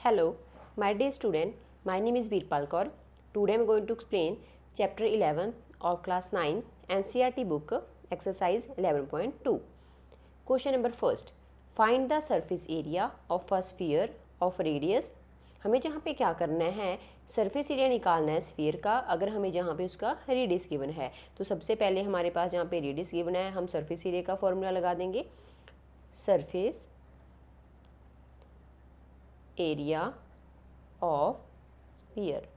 Hello, my dear student. My name is Veerpal Kaur. Today I am going to explain chapter 11 of class 9 NCERT book exercise 11.2. Question number first. Find the surface area of a sphere of radius. हमें जहाँ पे क्या करना है, surface area निकालना है sphere का, अगर हमें जहाँ पे उसका रेडियस गिवन है। तो सबसे पहले हमारे पास जहाँ पे रेडियस गिवन है हम सरफेस एरिया का फॉर्मूला लगा देंगे। सरफेस एरिया ऑफ स्फीयर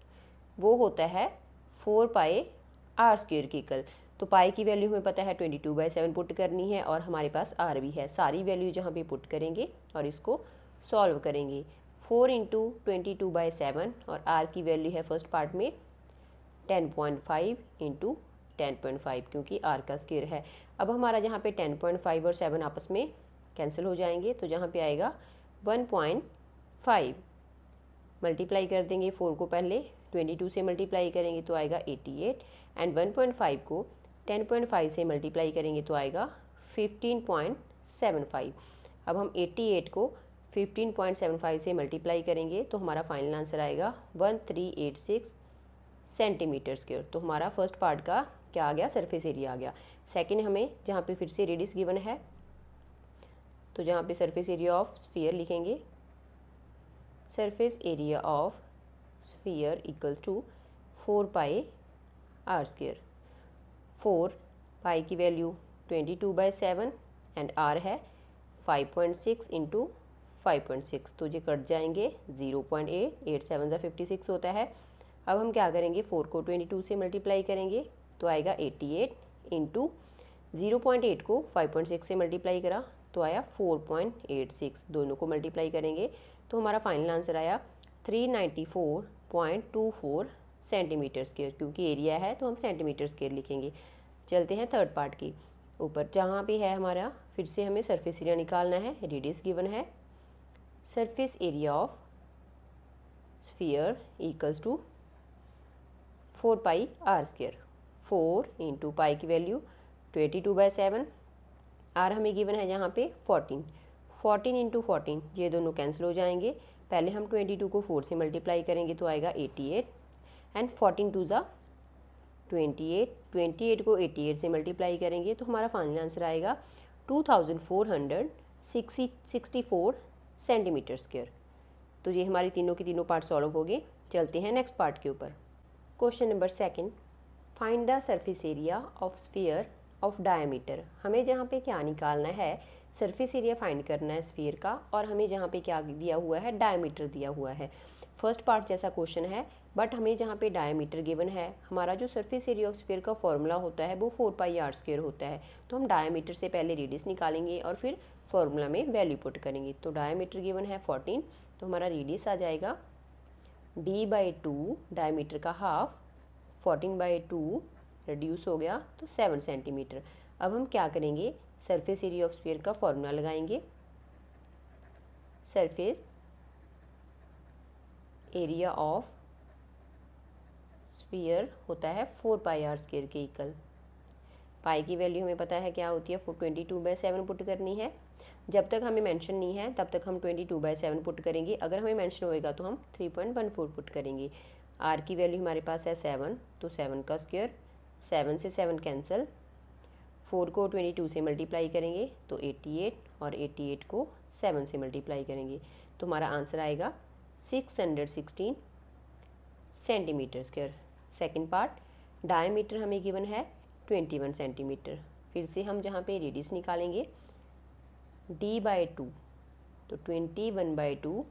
वो होता है 4 पाई आर स्क्वेयर की इक्वल। तो पाई की वैल्यू हमें पता है 22/7 पुट करनी है और हमारे पास आर भी है। सारी वैल्यू जहाँ पे पुट करेंगे और इसको सॉल्व करेंगे। 4 इंटू 22/7 और आर की वैल्यू है फर्स्ट पार्ट में 10.5 इंटू 10.5 क्योंकि आर का स्क्वेयर है। अब हमारा जहाँ पे 10.5 और 7 आपस में कैंसिल हो जाएंगे, तो जहाँ पे आएगा 1.5 मल्टीप्लाई कर देंगे। 4 को पहले 22 से मल्टीप्लाई करेंगे तो आएगा 88 एंड 1.5 को 10.5 से मल्टीप्लाई करेंगे तो आएगा 15.75। अब हम 88 को 15.75 से मल्टीप्लाई करेंगे तो हमारा फाइनल आंसर आएगा 1386 सेंटीमीटर स्क्वायर। तो हमारा फर्स्ट पार्ट का क्या आ गया, सरफेस एरिया आ गया। सेकेंड हमें जहाँ पे फिर से रेडियस गिवन है तो जहाँ पे सरफेस एरिया ऑफ स्फीयर लिखेंगे, surface area of sphere equals to 4 pi r square. 4 pi की वैल्यू 22/7 एंड आर है 5.6 इंटू 5.6, तो ये कट जाएंगे 0.8, 8 7 जा 56 होता है। अब हम क्या करेंगे, 4 को 22 से मल्टीप्लाई करेंगे तो आएगा 88 इंटू 0.8 को 5.6 से मल्टीप्लाई करा तो आया 4.86, दोनों को मल्टीप्लाई करेंगे तो हमारा फाइनल आंसर आया 394.24 सेंटीमीटर स्क्वायर। क्योंकि एरिया है तो हम सेंटीमीटर स्क्वायर लिखेंगे। चलते हैं थर्ड पार्ट की ऊपर, जहाँ पे है हमारा फिर से हमें सरफेस एरिया निकालना है। रेडियस गिवन है, surface area of sphere equals to 4 pi r square. 4 into pi की वैल्यू 22/7, आर हमें गिवन है यहाँ पे 14 इंटू 14, ये दोनों कैंसिल हो जाएंगे। पहले हम 22 को 4 से मल्टीप्लाई करेंगे तो आएगा 88 एंड 14 टू ज़ा 28 को 88 से मल्टीप्लाई करेंगे तो हमारा फाइनल आंसर आएगा 2464 सेंटीमीटर स्क्वायर। तो ये हमारी तीनों के तीनों पार्ट सॉल्व हो गए। चलते हैं नेक्स्ट पार्ट के ऊपर। Question number second, find the surface area of sphere of diameter. हमें जहाँ पे क्या निकालना है, सरफेस एरिया फाइंड करना है स्फीयर का, और हमें जहाँ पे क्या दिया हुआ है, डायमीटर दिया हुआ है। फर्स्ट पार्ट जैसा क्वेश्चन है बट हमें जहाँ पे डायमीटर गिवन है, हमारा जो सरफेस एरिया ऑफ स्फीयर का फॉर्मूला होता है वो 4 पाई आर स्क्वायर होता है। तो हम डायमीटर से पहले रेडियस निकालेंगे और फिर फॉर्मूला में वैल्यू पुट करेंगे। तो डायमीटर गिवन है 14, तो हमारा रेडियस आ जाएगा d/2, डायमीटर का हाफ 14/2 रिड्यूस हो गया तो 7 सेंटीमीटर। अब हम क्या करेंगे, सरफेस एरिया ऑफ स्फीयर का फॉर्मूला लगाएंगे। सरफेस एरिया ऑफ स्फीयर होता है 4 पाई आर स्क्वायर के इक्वल। पाई की वैल्यू हमें पता है क्या होती है, 22/7 पुट करनी है। जब तक हमें मेंशन नहीं है तब तक हम 22/7 पुट करेंगे। अगर हमें मेंशन होएगा तो हम 3.14 पुट करेंगे। आर की वैल्यू हमारे पास है 7, तो 7 का स्क्वायर, 7 से 7 कैंसिल। 4 को 22 से मल्टीप्लाई करेंगे तो 88 और 88 को 7 से मल्टीप्लाई करेंगे तो हमारा आंसर आएगा 616 centimetre square. Second part, diameter हमें गिवन है 21 सेंटीमीटर। फिर से हम जहाँ पे रेडियस निकालेंगे d/2, तो 21/2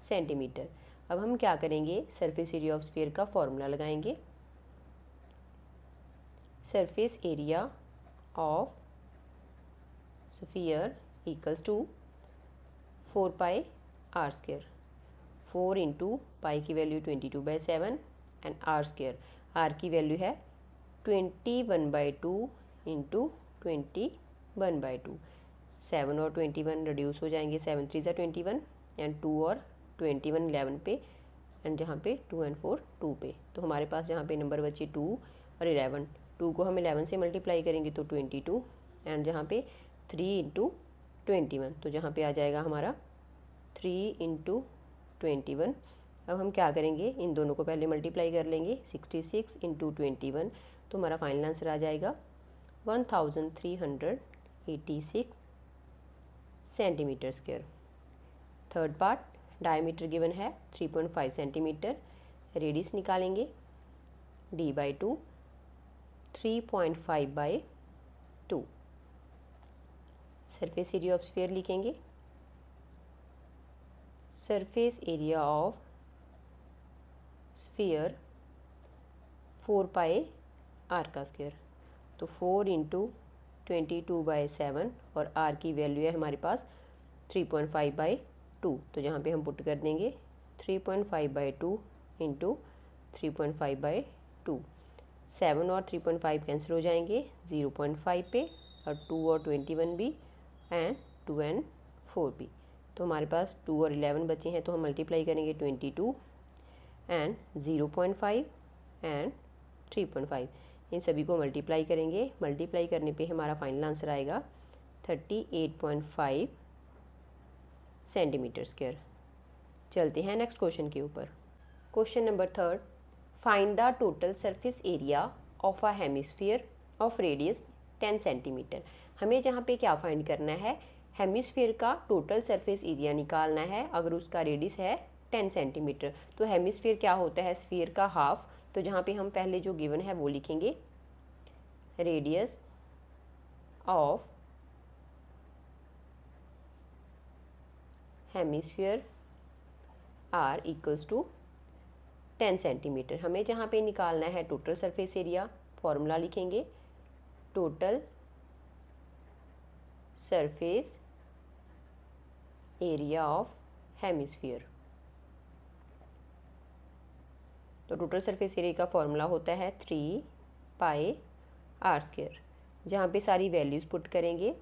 सेंटीमीटर। अब हम क्या करेंगे, सरफेस एरिया ऑफ स्फीयर का फॉर्मूला लगाएंगे। Surface area of sphere equals to 4 pi r square. 4 into pi की value 22/7 and r square, r की वैल्यू है 21/2 इंटू 21/2। 7 और 21 रिड्यूस हो जाएंगे, 7 3 21 एंड 2 और 21 11 पे एंड जहाँ पे 2 एंड 4 2 पे। तो हमारे पास जहाँ पे नंबर बचे 2 और 11, 2 को हम 11 से मल्टीप्लाई करेंगे तो 22 एंड जहाँ पे 3 इंटू 21, तो जहाँ पे आ जाएगा हमारा 3 इंटू 21। अब हम क्या करेंगे, इन दोनों को पहले मल्टीप्लाई कर लेंगे। 66 इंटू 21, तो हमारा फाइनल आंसर आ जाएगा 1386 centimetre square. Third part, diameter given है 3.5 सेंटीमीटर, रेडियस निकालेंगे d/2 3.5/2। Surface area of sphere लिखेंगे, surface area of sphere 4πr का स्क्वायर, तो 4 इंटू 22/7 और r की वैल्यू है हमारे पास 3.5/2, तो जहाँ पे हम पुट कर देंगे 3.5/2 इंटू 3.5/2। 7 और 3.5 कैंसिल हो जाएंगे 0.5 पे, और 2 और 21 भी, एंड 2 and 4 भी। तो हमारे पास 2 और 11 बचे हैं, तो हम मल्टीप्लाई करेंगे 22 एंड 0.5 एंड 3.5, इन सभी को मल्टीप्लाई करेंगे। मल्टीप्लाई करने पे हमारा फाइनल आंसर आएगा 38.5 सेंटीमीटर स्क्वायर। चलते हैं नेक्स्ट क्वेश्चन के ऊपर। Question number 3, find the total surface area of a hemisphere of radius 10 centimetre. हमें जहाँ पे क्या फाइंड करना है, हेमिस्फीयर का टोटल सरफेस एरिया निकालना है अगर उसका रेडियस है 10 सेंटीमीटर। तो हेमिस्फीयर क्या होता है, स्फीयर का हाफ। तो जहाँ पे हम पहले जो गिवन है वो लिखेंगे, radius of hemisphere r equals to 10 centimetre. हमें जहाँ पे निकालना है टोटल सरफेस एरिया, फॉर्मूला लिखेंगे total surface area of hemisphere. तो टोटल सरफेस एरिया का फॉर्मूला होता है 3πr², जहाँ पे सारी वैल्यूज़ पुट करेंगे।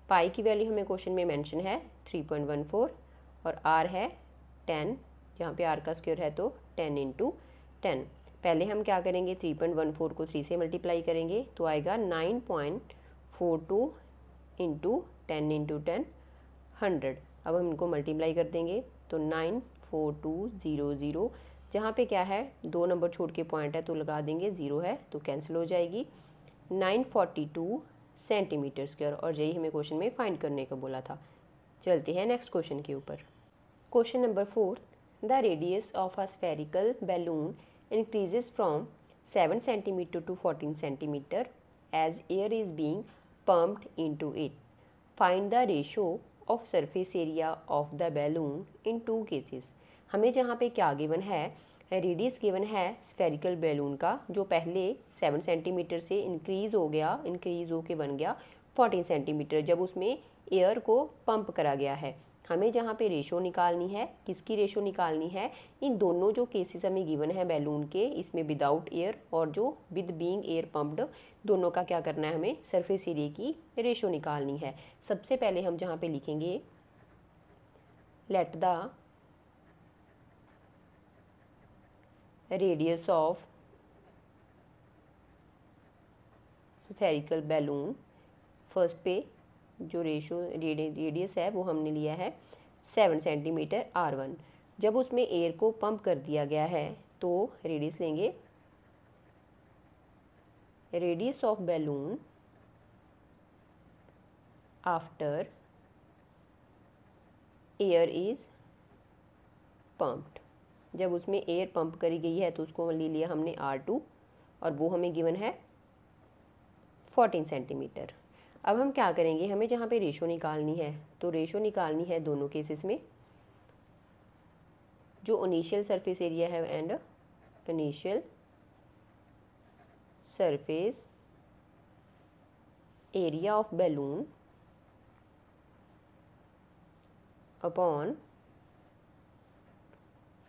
पाई की वैल्यू हमें क्वेश्चन में मेंशन है 3.14 और r है 10, जहाँ पे r का स्क्वायर है तो 10 इंटू 10। पहले हम क्या करेंगे, 3.14 को 3 से मल्टीप्लाई करेंगे तो आएगा 9.42 इंटू 10 इंटू 10 100। अब हम इनको मल्टीप्लाई कर देंगे तो 94200, जहाँ पे क्या है 2 नंबर छोड़ के पॉइंट है तो लगा देंगे, 0 है तो कैंसिल हो जाएगी। 942 सेंटीमीटर स्क्वायर, और यही हमें क्वेश्चन में फाइंड करने को बोला था। चलते हैं नेक्स्ट क्वेश्चन के ऊपर। Question number 4, the radius of a spherical balloon increases from 7 centimetre to 14 centimetre as air is being pumped into it. Find the ratio of surface area of the balloon in 2 cases. हमें जहाँ पे क्या given है, radius given है spherical balloon का, जो पहले 7 centimetre से इंक्रीज़ होके बन गया 14 सेंटीमीटर जब उसमें एयर को पंप करा गया है। हमें जहाँ पे रेशो निकालनी है, किसकी रेशो निकालनी है, इन दोनों जो केसेस हमें गिवन है बैलून के, इसमें विदाउट एयर और जो विद बीइंग एयर पम्प्ड, दोनों का क्या करना है, हमें सरफेस एरिया की रेशो निकालनी है। सबसे पहले हम जहाँ पे लिखेंगे, let the radius of spherical balloon, first पे जो रेडियस है वो हमने लिया है 7 सेंटीमीटर r1। जब उसमें एयर को पंप कर दिया गया है तो रेडियस लेंगे, radius of balloon after air is pumped. जब उसमें एयर पंप करी गई है तो उसको ले लिया हमने r2, और वो हमें गिवन है 14 सेंटीमीटर। अब हम क्या करेंगे, हमें जहाँ पे रेशो निकालनी है तो रेशो निकालनी है दोनों केसेस में, जो इनिशियल सरफेस एरिया है and initial surface area of balloon upon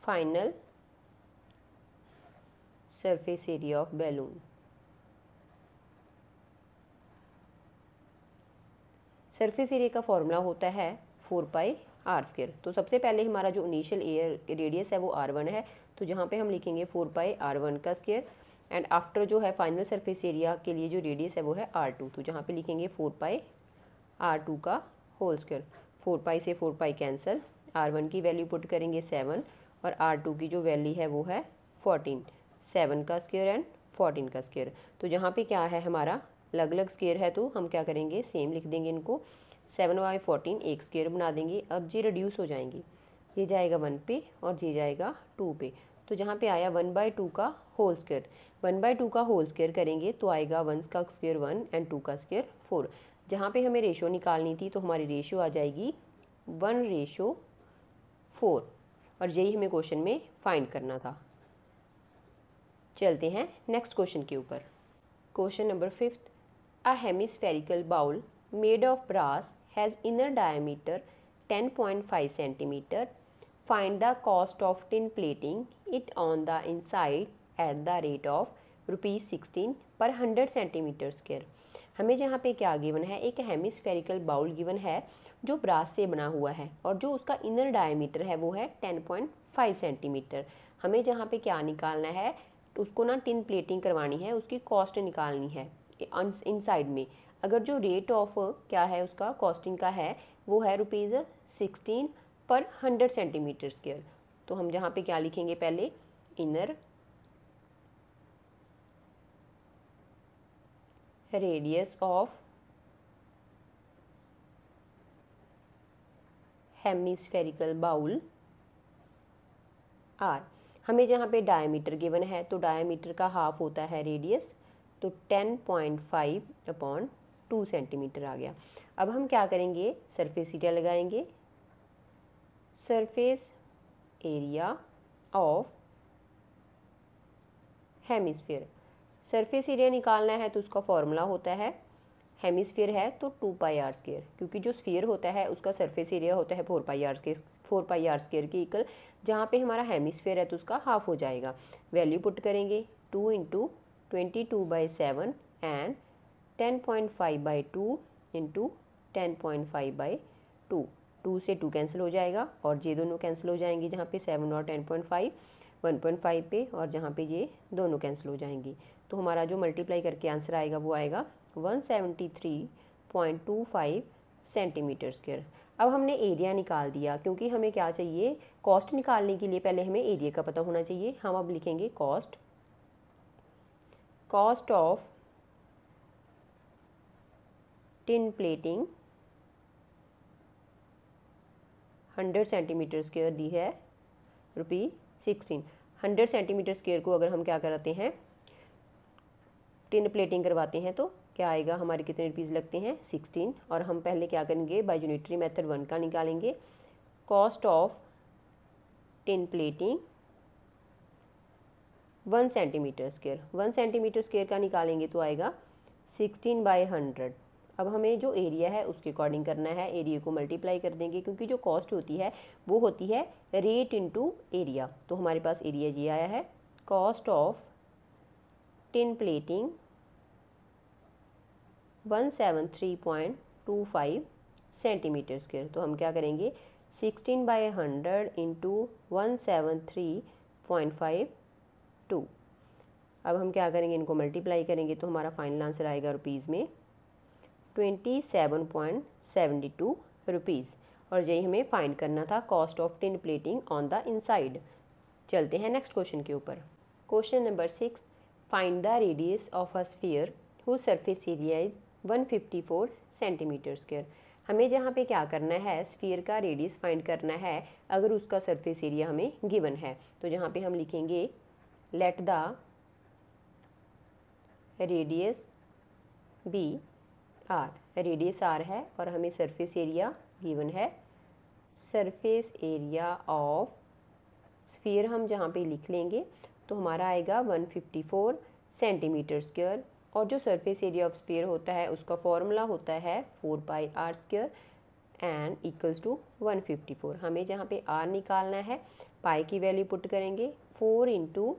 final surface area of balloon. Surface area का फॉर्मूला होता है 4πr²। तो सबसे पहले हमारा जो इनिशियल एयर रेडियस है वो r1 है, तो जहाँ पे हम लिखेंगे 4πr1 का स्क्वायर, एंड आफ्टर जो है फाइनल सरफेस एरिया के लिए जो रेडियस है वो है r2, तो जहाँ पे लिखेंगे 4πr2 का होल स्क्वायर। 4π से 4π कैंसिल, R1 की वैल्यू पुट करेंगे 7 और R2 की जो वैल्यू है वो है 14। 7 का स्क्वायर एंड 14 का स्क्वायर। तो जहाँ पे क्या है हमारा अलग अलग स्क्वायर है तो हम क्या करेंगे सेम लिख देंगे इनको। 7/14 एक स्क्वायर बना देंगे। अब जी रिड्यूस हो जाएंगी, ये जाएगा 1 पे और ये जाएगा 2 पे। तो जहाँ पे आया 1/2 का होल स्क्वायर, 1/2 का होल स्क्वायर करेंगे तो आएगा 1 का स्क्वायर 1 एंड 2 का स्क्वायर 4। जहाँ पे हमें रेशो निकालनी थी तो हमारी रेशो आ जाएगी 1/4 और यही हमें क्वेश्चन में फाइंड करना था। चलते हैं नेक्स्ट क्वेश्चन के ऊपर। Question number 5, a hemispherical bowl made of brass has inner diameter 10.5 cm. Find the cost of tin plating it on the inside at the rate of ₹16 per 100 cm²। हमें जहाँ पे क्या गिवन है, एक hemispherical bowl given है जो brass से बना हुआ है और जो उसका इनर डायमीटर है वो है 10.5 cm। हमें जहाँ पे क्या निकालना है, उसको ना टिन प्लेटिंग करवानी है, उसकी कॉस्ट निकालनी है इनसाइड में। अगर जो रेट ऑफ क्या है उसका कॉस्टिंग का है वो है ₹16 पर 100 cm²। तो हम जहाँ पे क्या लिखेंगे, पहले inner radius of hemispherical bowl r. हमें जहाँ पे डायमीटर गिवन है तो डायमीटर का हाफ होता है रेडियस, तो 10.5/2 cm आ गया। अब हम क्या करेंगे, सरफेस एरिया लगाएंगे। Surface area of hemisphere, surface area निकालना है तो उसका फॉर्मूला होता है, हेमिस्फीयर है तो 2πr², क्योंकि जो स्फीयर होता है उसका सरफेस एरिया होता है 4πr² के इक्वल। जहाँ पे हमारा हेमिस्फीयर है तो उसका हाफ हो जाएगा। वैल्यू पुट करेंगे 2 × 22/7 एंड 10.5/2 × 10.5/2। 2 से 2 कैंसिल हो जाएगा और ये दोनों कैंसिल हो जाएंगी, जहाँ पे 7 और 10.5 1.5 पे, और जहाँ पे ये दोनों कैंसिल हो जाएंगी। तो हमारा जो मल्टीप्लाई करके आंसर आएगा वो आएगा 173.25 cm²। अब हमने एरिया निकाल दिया, क्योंकि हमें क्या चाहिए, कॉस्ट निकालने के लिए पहले हमें एरिया का पता होना चाहिए। हम अब लिखेंगे cost of tin plating 100 cm² दी है ₹16। 100 cm² को अगर हम क्या कराते हैं, टिन प्लेटिंग करवाते हैं तो क्या आएगा, हमारे कितने रुपीज़ लगते हैं 16। और हम पहले क्या करेंगे, बाय यूनिटरी मेथड 1 का निकालेंगे। Cost of tin plating 1 cm², 1 cm² का निकालेंगे तो आएगा 16/100। अब हमें जो एरिया है उसके अकॉर्डिंग करना है, एरिया को मल्टीप्लाई कर देंगे, क्योंकि जो कॉस्ट होती है वो होती है रेट इनटू एरिया। तो हमारे पास एरिया ये आया है, cost of tin plating 173.25 cm²। तो हम क्या करेंगे, 16/100 × 173.52। अब हम क्या करेंगे, इनको मल्टीप्लाई करेंगे तो हमारा फाइनल आंसर आएगा रुपीज़ में 27.72 रुपीज़। और यही हमें फाइंड करना था, cost of tin plating on the inside. चलते हैं नेक्स्ट क्वेश्चन के ऊपर। Question number 6, find the radius of a sphere whose surface area is 154 cm²। हमें जहाँ पे क्या करना है, स्फीयर का रेडियस फाइंड करना है अगर उसका सरफेस एरिया हमें गिवन है। तो जहाँ पे हम लिखेंगे let the radius be r, radius r है और हमें सरफेस एरिया गिवन है। सरफेस एरिया ऑफ स्फीयर हम जहाँ पे लिख लेंगे तो हमारा आएगा 154 cm²। और जो सरफेस एरिया ऑफ स्फीयर होता है उसका फॉर्मूला होता है 4πr² एंड इक्वल्स टू 154। हमें जहाँ पे r निकालना है, पाई की वैल्यू पुट करेंगे 4 ×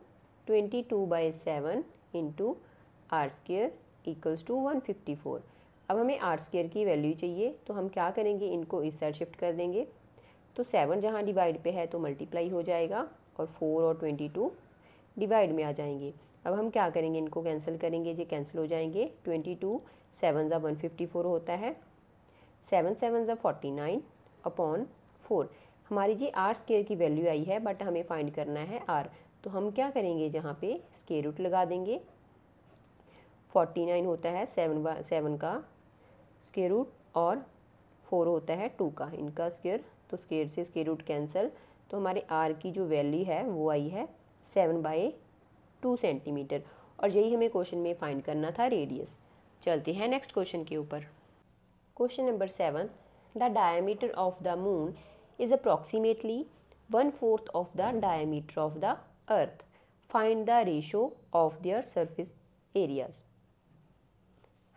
22/7 × r² इक्वल्स टू 154। अब हमें r² की वैल्यू चाहिए, तो हम क्या करेंगे, इनको इस साइड शिफ्ट कर देंगे। तो 7 जहाँ डिवाइड पे है तो मल्टीप्लाई हो जाएगा और 4 और 22 डिवाइड में आ जाएंगे। अब हम क्या करेंगे, इनको कैंसिल करेंगे, ये कैंसिल हो जाएंगे। 22 7 154 होता है, 7 7 49/4। हमारी जी आर स्क्वायर की वैल्यू आई है, बट हमें फाइंड करना है आर। तो हम क्या करेंगे, जहाँ पे स्क्वायर रूट लगा देंगे। 49 होता है 7 का स्क्वायर रूट और 4 होता है 2 का, इनका स्क्वायर। तो स्क्वायर से स्क्वायर रूट कैंसिल, तो हमारे आर की जो वैल्यू है वो आई है 7/2 सेंटीमीटर। और यही हमें क्वेश्चन में फाइंड करना था रेडियस। चलते हैं नेक्स्ट क्वेश्चन के ऊपर। Question number 7, the diameter of the moon is approximately 1/4 of the diameter of the earth. Find the ratio of their surface areas.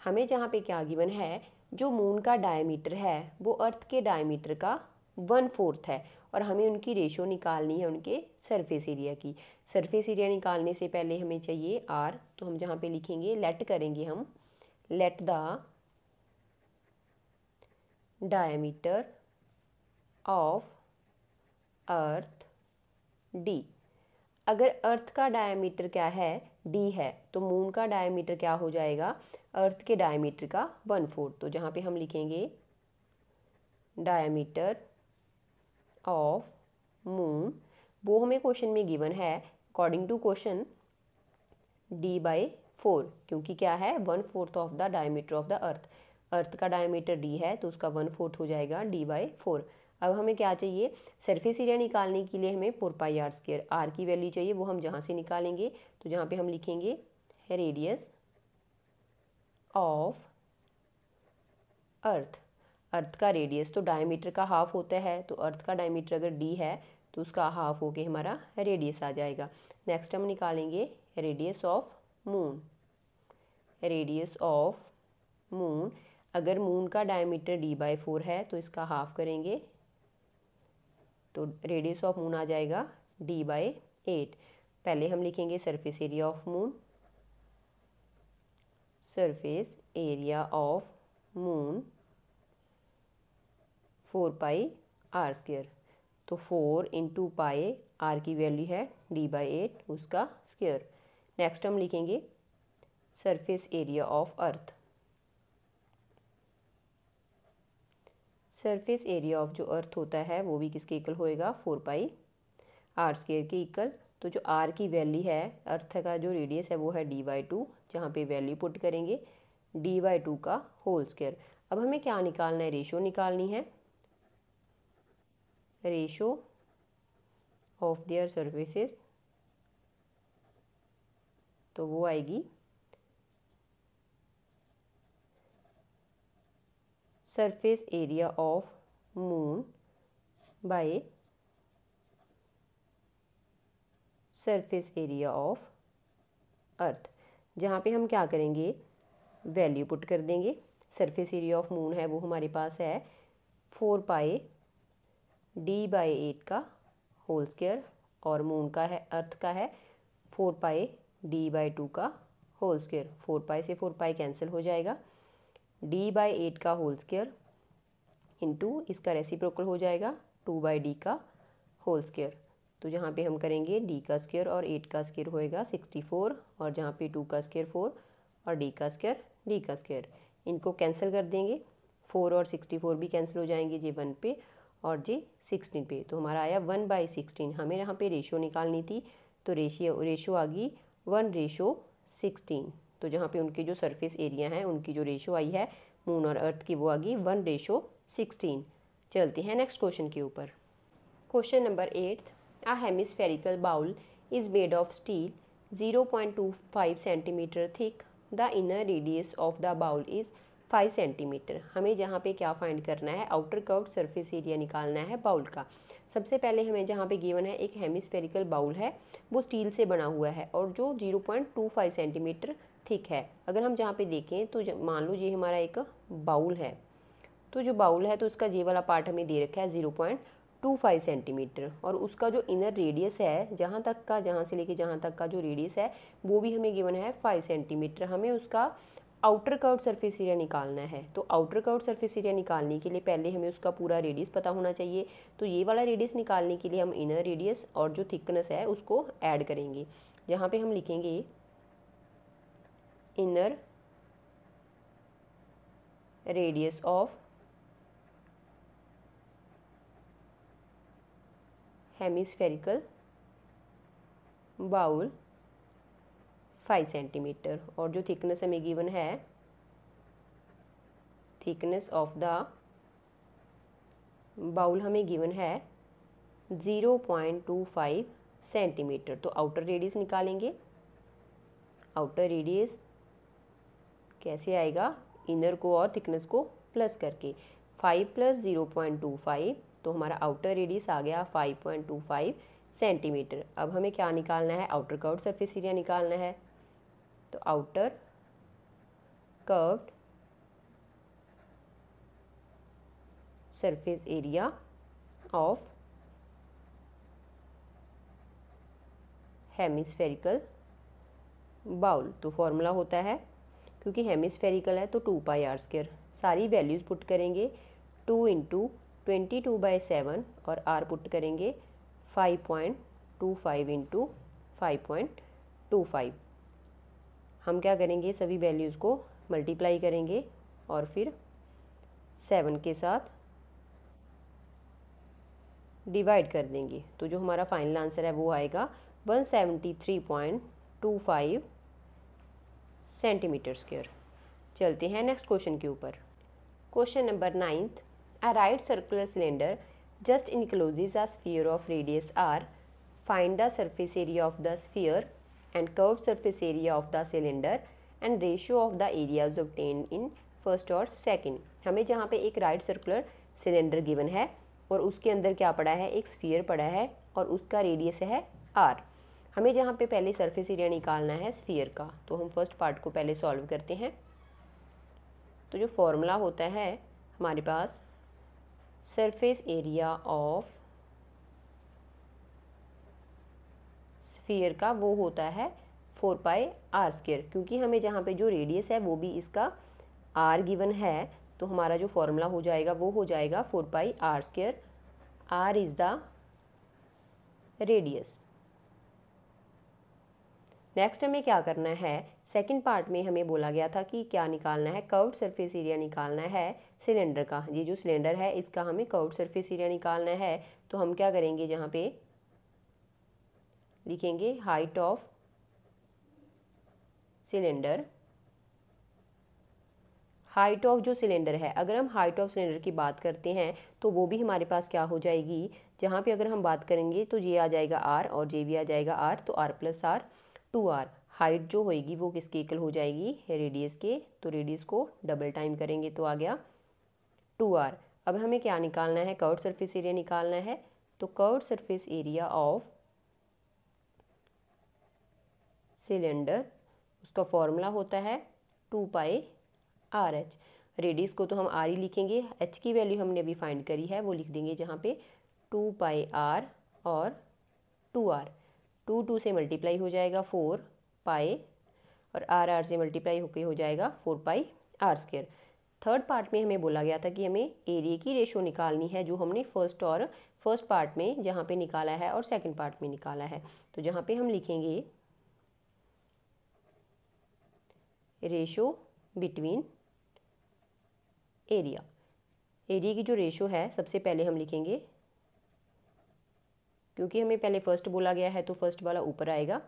हमें जहाँ पे क्या गिवन है, जो मून का डायमीटर है वो अर्थ के डायमीटर का 1/4 है, और हमें उनकी रेशो निकालनी है उनके सरफेस एरिया की। सरफेस एरिया निकालने से पहले हमें चाहिए आर, तो हम जहाँ पे लिखेंगे लेट करेंगे हम, let the diameter of earth D. अगर अर्थ का डायमीटर क्या है, डी है, तो मून का डायमीटर क्या हो जाएगा, अर्थ के डायमीटर का 1/4। तो जहाँ पे हम लिखेंगे डायमीटर ऑफ मून, वो हमें क्वेश्चन में गिवन है अकॉर्डिंग टू क्वेश्चन d/4, क्योंकि क्या है 1/4 of the diameter of the earth. Earth का डायमीटर डी है तो उसका 1/4 हो जाएगा d/4। अब हमें क्या चाहिए, सरफेस एरिया निकालने के लिए हमें 4πr²। आर की वैल्यू चाहिए, वो हम जहाँ से निकालेंगे, तो जहाँ पे हम लिखेंगे रेडियस ऑफ अर्थ। अर्थ का रेडियस तो डायमीटर का हाफ होता है, तो अर्थ का डायमीटर अगर डी है तो उसका हाफ होके हमारा रेडियस आ जाएगा। नेक्स्ट हम निकालेंगे radius of moon. Radius of moon, अगर मून का डायमीटर d/4 है तो इसका हाफ करेंगे, तो रेडियस ऑफ मून आ जाएगा d/8। पहले हम लिखेंगे surface area of moon. Surface area of moon 4πr²। तो 4 इंटू पाई, आर की वैल्यू है d/8, उसका स्क्वायर। नेक्स्ट हम लिखेंगे surface area of earth. Surface area of जो अर्थ होता है वो भी किसके इक्वल होएगा, 4πr² के इक्वल। तो जो आर की वैल्यू है, अर्थ का जो रेडियस है वो है d/2, जहाँ पे वैल्यू पुट करेंगे d/2 का होल स्क्वायर। अब हमें क्या निकालना है, रेशो निकालनी है, रेशो ऑफ देयर सर्फेसेस। तो वो आएगी surface area of moon by surface area of earth, जहाँ पे हम क्या करेंगे, वैल्यू पुट कर देंगे। सरफेस एरिया ऑफ मून है वो हमारे पास है 4πd/8 का होल स्क्वायर, और मून का है, अर्थ का है 4πd/2 का होल स्क्वायर। 4π से 4π कैंसिल हो जाएगा, d/8 का होल स्क्वायर इंटू इसका रेसिप्रोकल हो जाएगा 2/d का होल स्क्वायर। तो जहाँ पे हम करेंगे d का स्क्वायर और 8 का स्क्वायर होएगा 64, और जहाँ पे 2 का स्क्वायर 4 और d का स्क्वायर d का स्क्वायर, इनको कैंसिल कर देंगे। 4 और 64 भी कैंसिल हो जाएंगे जी 1 पे और जी 16 पे। तो हमारा आया 1/16। हमें यहाँ पे रेशो निकालनी थी, तो रेशो आ गई 1/16। तो जहाँ पे उनके जो सरफेस एरिया हैं उनकी जो रेशो आई है मून और अर्थ की, वो आ गई 1/16। चलते हैं नेक्स्ट क्वेश्चन के ऊपर। Question number 8, a hemispherical bowl is made of steel 0.25 centimeter thick. The inner radius of the bowl is 5 centimeter. हमें जहाँ पे क्या फाइंड करना है, आउटर कर्व्ड सरफेस एरिया निकालना है बाउल का। सबसे पहले हमें जहाँ पे गिवन है एक हेमिस्फेरिकल बाउल है, वो स्टील से बना हुआ है और जो 0.25 सेंटीमीटर थिक है। अगर हम जहाँ पे देखें तो मान लो ये हमारा एक बाउल है, तो जो बाउल है तो उसका ये वाला पार्ट हमें दे रखा है 0.25 सेंटीमीटर, और उसका जो इनर रेडियस है जहाँ तक का, जहाँ से लेके जहाँ तक का जो रेडियस है वो भी हमें गिवन है 5 सेंटीमीटर। हमें उसका आउटर कर्व्ड सरफेस एरिया निकालना है। तो आउटर कर्व्ड सरफेस एरिया निकालने के लिए पहले हमें उसका पूरा रेडियस पता होना चाहिए। तो ये वाला रेडियस निकालने के लिए हम इनर रेडियस और जो थिकनेस है उसको ऐड करेंगे, जहाँ पे हम लिखेंगे inner radius of hemispherical bowl 5 centimetre, और जो थिकनेस हमें गिवन है, थिकनेस ऑफ द बाउल हमें गिवन है 0.25 सेंटीमीटर। तो आउटर रेडियस निकालेंगे। आउटर रेडियस कैसे आएगा, इनर को और थिकनेस को प्लस करके, 5 + 0.25, तो हमारा आउटर रेडियस आ गया 5.25 सेंटीमीटर। अब हमें क्या निकालना है, आउटर कर्व्ड सरफेस एरिया निकालना है। तो outer curved surface area of hemispherical bowl, तो फॉर्मूला होता है, क्योंकि हेमिस्फेरिकल है तो 2πr²। सारी वैल्यूज़ पुट करेंगे, 2 × 22/7 और r पुट करेंगे 5.25 × 5.25। हम क्या करेंगे, सभी वैल्यूज़ को मल्टीप्लाई करेंगे और फिर 7 के साथ डिवाइड कर देंगे। तो जो हमारा फाइनल आंसर है वो आएगा 173.25 सेंटीमीटर²। चलते हैं नेक्स्ट क्वेश्चन के ऊपर। Question number 9, a right circular cylinder just encloses a sphere of radius r, find the surface area of the sphere and curved surface area of the cylinder and ratio of the areas obtained in first और second. हमें जहाँ पे एक right circular cylinder given है और उसके अंदर क्या पड़ा है, एक स्फीयर पड़ा है और उसका रेडियस है r। हमें जहाँ पे पहले सरफेस एरिया निकालना है स्फीयर का, तो हम फर्स्ट पार्ट को पहले सॉल्व करते हैं। तो जो फॉर्मूला होता है हमारे पास, सरफेस एरिया ऑफ स्फीयर का वो होता है 4πr², क्योंकि हमें जहाँ पे जो रेडियस है वो भी इसका r गिवन है, तो हमारा जो फॉर्मूला हो जाएगा वो हो जाएगा 4πr²। r is the radius. Next हमें क्या करना है, सेकंड पार्ट में हमें बोला गया था कि क्या निकालना है, कर्व्ड सरफेस एरिया निकालना है सिलेंडर का। ये जो सिलेंडर है इसका हमें कर्व्ड सरफेस एरिया निकालना है। तो हम क्या करेंगे, जहाँ पे लिखेंगे height of cylinder. Height of जो सिलेंडर है, अगर हम हाइट ऑफ सिलेंडर की बात करते हैं तो वो भी हमारे पास क्या हो जाएगी, जहाँ पे अगर हम बात करेंगे तो ये आ जाएगा r और जे भी आ जाएगा r, तो r + r 2r। हाइट जो होएगी वो किसके इक्वल हो जाएगी, रेडियस के, तो रेडियस को डबल टाइम करेंगे तो आ गया 2r। अब हमें क्या निकालना है, कर्व्ड सरफेस एरिया निकालना है। तो curved surface area of cylinder, उसका फॉर्मूला होता है 2πrh। रेडियस को तो हम r ही लिखेंगे, h की वैल्यू हमने अभी फाइंड करी है, वो लिख देंगे जहाँ पे 2πr और 2r। 2 से मल्टीप्लाई हो जाएगा 4π और r से मल्टीप्लाई होकर हो जाएगा 4πr²। थर्ड पार्ट में हमें बोला गया था कि हमें एरिया की रेशो निकालनी है, जो हमने फर्स्ट पार्ट में जहाँ पे निकाला है और सेकंड पार्ट में निकाला है। तो जहाँ पे हम लिखेंगे रेशो बिटवीन एरिया। एरिया की जो रेशो है सबसे पहले हम लिखेंगे, क्योंकि हमें पहले फर्स्ट बोला गया है तो फर्स्ट वाला ऊपर आएगा।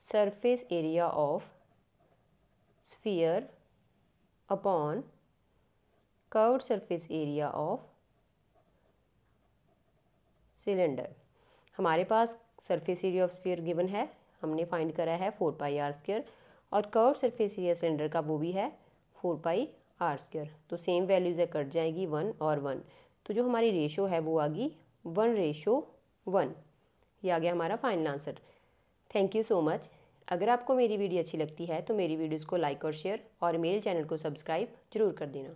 Surface area of sphere upon curved surface area of cylinder. हमारे पास surface area of sphere given है, हमने फाइंड करा है 4πr², और कर्व्ड सरफेस एरिया सिलेंडर का वो भी है 4πr²। तो सेम वैल्यूज़ है, कट जाएगी 1 और 1, तो जो हमारी रेशो है वो आ गई 1:1। ये आ गया हमारा final answer. Thank you so much. अगर आपको मेरी वीडियो अच्छी लगती है तो मेरी वीडियोज़ को लाइक और शेयर और मेरे चैनल को सब्सक्राइब जरूर कर देना।